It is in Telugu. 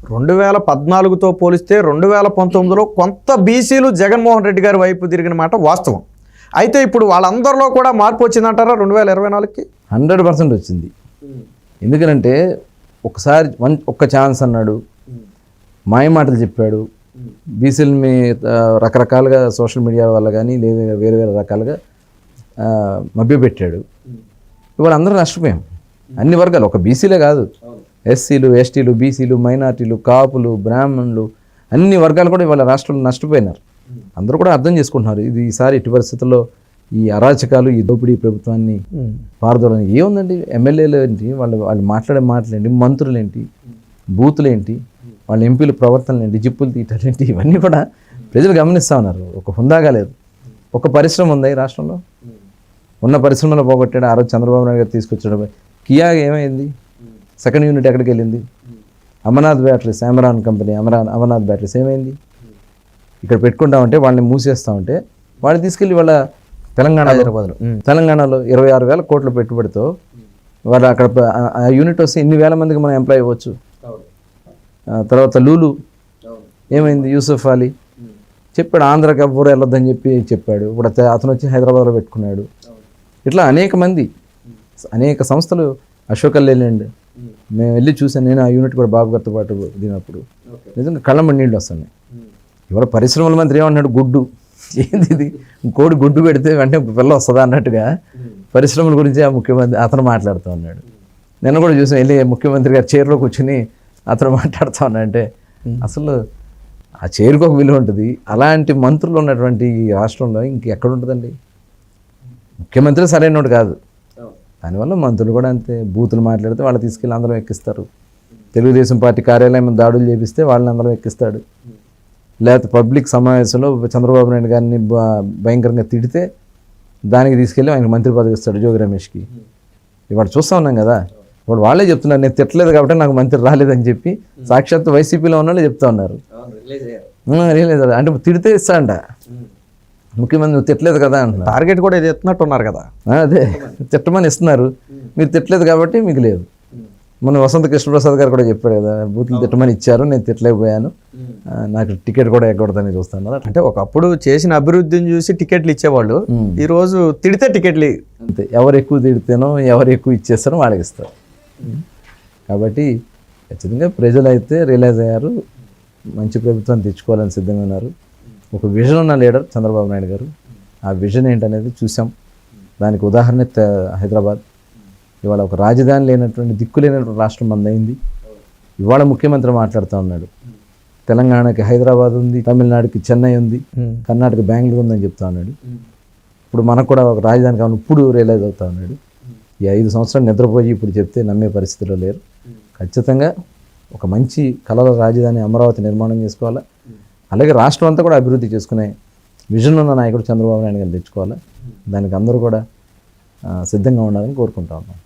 2014తో పోలిస్తే 2019లో కొంత బీసీలు జగన్మోహన్ రెడ్డి గారి వైపు తిరిగిన మాట వాస్తవం. అయితే ఇప్పుడు వాళ్ళందరిలో కూడా మార్పు వచ్చిందంటారా 2024కి? 100% వచ్చింది. ఎందుకంటే ఒకసారి ఒక్క ఛాన్స్ అన్నాడు, మాయ మాటలు చెప్పాడు, బీసీలని రకరకాలుగా సోషల్ మీడియా వల్ల కానీ లేదా వేరే వేరే రకాలుగా మభ్యపెట్టాడు. ఇవాళ అందరూ నష్టపోయాం, అన్ని వర్గాలు, ఒక బీసీలే కాదు, ఎస్సీలు, ఎస్టీలు, బీసీలు, మైనార్టీలు, కాపులు, బ్రాహ్మణులు, అన్ని వర్గాలు కూడా ఇవాళ రాష్ట్రంలో నష్టపోయినారు. అందరూ కూడా అర్థం చేసుకుంటున్నారు ఇది ఈసారి ఇటు పరిస్థితుల్లో ఈ అరాచకాలు, ఈ దోపిడీ ప్రభుత్వాన్ని పారదోలని ఏముందండి. ఎమ్మెల్యేలు ఏంటి, వాళ్ళు మాట్లాడే మాటలేంటి, మంత్రులు ఏంటి, బూతులు ఏంటి, వాళ్ళ ఎంపీల ప్రవర్తనలు ఏంటి, జిప్పులు తీయటేంటి, ఇవన్నీ కూడా ప్రజలు గమనిస్తూ ఉన్నారు. ఒక హుందాగా లేదు. ఒక పరిశ్రమ ఉంది ఈ రాష్ట్రంలో, ఉన్న పరిశ్రమలో పోగొట్టాడు. ఆ రోజు చంద్రబాబు నాయుడు గారు తీసుకొచ్చాడు. కియా ఏమైంది, సెకండ్ యూనిట్ ఎక్కడికి వెళ్ళింది? Amarnath batteries, Amaron company, Amarnath batteries ఏమైంది? ఇక్కడ పెట్టుకుంటామంటే వాళ్ళని మూసేస్తామంటే వాళ్ళు తీసుకెళ్ళి వాళ్ళ తెలంగాణలో 26,000 కోట్ల పెట్టుబడితో వాళ్ళు అక్కడ ఆ యూనిట్ వస్తే ఇన్ని వేల మందికి మనం ఎంప్లాయ్ అవ్వచ్చు. తర్వాత లూలు ఏమైంది? యూసుఫ్ అలీ చెప్పాడు ఆంధ్రాకి ఎవ్వరు వెళ్ళొద్దని చెప్పాడు. ఇప్పుడు అతను వచ్చి హైదరాబాద్లో పెట్టుకున్నాడు. ఇట్లా అనేక మంది, అనేక సంస్థలు, అశోక్ లేలాండ్ మేము వెళ్ళి చూసాను. నేను ఆ యూనిట్ కూడా బాబు గారితో పాటు దిగినప్పుడు నిజంగా కళ్ళమ్మడి నీళ్ళు వస్తున్నాయి. ఇవాళ పరిశ్రమల మంత్రి ఏమన్నాడు, గుడ్డు ఏంది ఇది, కోడి గుడ్డు పెడితే వెంటనే పిల్ల వస్తుందా అన్నట్టుగా పరిశ్రమల గురించి ఆ ముఖ్యమంత్రి అతను మాట్లాడుతూ ఉన్నాడు. నేను కూడా చూసాను, వెళ్ళి ముఖ్యమంత్రి గారు చైర్లో కూర్చుని అతను మాట్లాడుతూ ఉన్నాడంటే అసలు ఆ చైర్కి ఒక విలువ ఉంటుంది. అలాంటి మంత్రులు ఉన్నటువంటి ఈ రాష్ట్రంలో ఇంకెక్కడ ఉంటుందండి? ముఖ్యమంత్రి సరైనోడు కాదు, దానివల్ల మంత్రులు కూడా అంతే. బూతులు మాట్లాడితే వాళ్ళు తీసుకెళ్ళి అందరం ఎక్కిస్తారు. తెలుగుదేశం పార్టీ కార్యాలయం దాడులు చేపిస్తే వాళ్ళని అందరం ఎక్కిస్తాడు. లేకపోతే పబ్లిక్ సమావేశంలో చంద్రబాబు నాయుడు గారిని భయంకరంగా తిడితే దానికి తీసుకెళ్ళి ఆయనకు మంత్రి పదవి ఇస్తాడు జోగి రమేష్కి. ఇవాడు చూస్తూ ఉన్నాం కదా. ఇప్పుడు వాళ్ళే చెప్తున్నారు నేను తిట్టలేదు కాబట్టి నాకు మంత్రి రాలేదని చెప్పి సాక్షాత్తు వైసీపీలో ఉన్న వాళ్ళు చెప్తా ఉన్నారు. రియలైజ్ అంటే తిడితే ఇస్తాడంట ముఖ్యమంత్రి, నువ్వు తిట్టలేదు కదా అంటున్నారు. టార్గెట్ కూడా ఇది ఎత్తున్నట్టు ఉన్నారు కదా. అదే తిట్టమని ఇస్తున్నారు, మీరు తిట్టలేదు కాబట్టి మీకు లేదు. మన వసంత కృష్ణప్రసాద్ గారు కూడా చెప్పాడు కదా, బూతులు తిట్టమని ఇచ్చారు, నేను తిట్టలేకపోయాను, నాకు టికెట్ కూడా ఎగ్గొడతానని చూస్తాను. అంటే ఒకప్పుడు చేసిన అభివృద్ధిని చూసి టికెట్లు ఇచ్చేవాళ్ళు, ఈరోజు తిడితే టికెట్లు అంతే. ఎవరు ఎక్కువ తిడితేనో ఎవరు ఎక్కువ ఇచ్చేస్తారో వాళ్ళకి ఇస్తారు. కాబట్టి ఖచ్చితంగా ప్రజలు అయితే రియలైజ్ అయ్యారు, మంచి ప్రభుత్వాన్ని తెచ్చుకోవాలని సిద్ధంగా ఉన్నారు. ఒక విజన్ ఉన్న లీడర్ చంద్రబాబు నాయుడు గారు. ఆ విజన్ ఏంటనేది చూసాం. దానికి ఉదాహరణ హైదరాబాద్. ఇవాళ ఒక రాజధాని లేనటువంటి, దిక్కు లేనటువంటి రాష్ట్రం మందైంది. ఇవాళ ముఖ్యమంత్రి మాట్లాడుతూ ఉన్నాడు, తెలంగాణకి హైదరాబాద్ ఉంది, తమిళనాడుకి చెన్నై ఉంది, కర్ణాటక బెంగళూరు ఉందని చెప్తా ఉన్నాడు. ఇప్పుడు మనకు కూడా ఒక రాజధాని కావాలి, ఇప్పుడు రియలైజ్ అవుతా ఉన్నాడు. ఈ 5 సంవత్సరాలు నిద్రపోయి ఇప్పుడు చెప్తే నమ్మే పరిస్థితిలో లేరు. ఖచ్చితంగా ఒక మంచి కళల రాజధాని అమరావతి నిర్మాణం చేసుకోవాలా. అలాగే రాష్ట్రం అంతా కూడా అభివృద్ధి చేసుకునే విజన్ ఉన్న నాయకుడు చంద్రబాబు నాయుడు గారిని తెచ్చుకోవాలా. దానికి అందరూ కూడా సిద్ధంగా ఉండాలని కోరుకుంటా ఉన్నాం.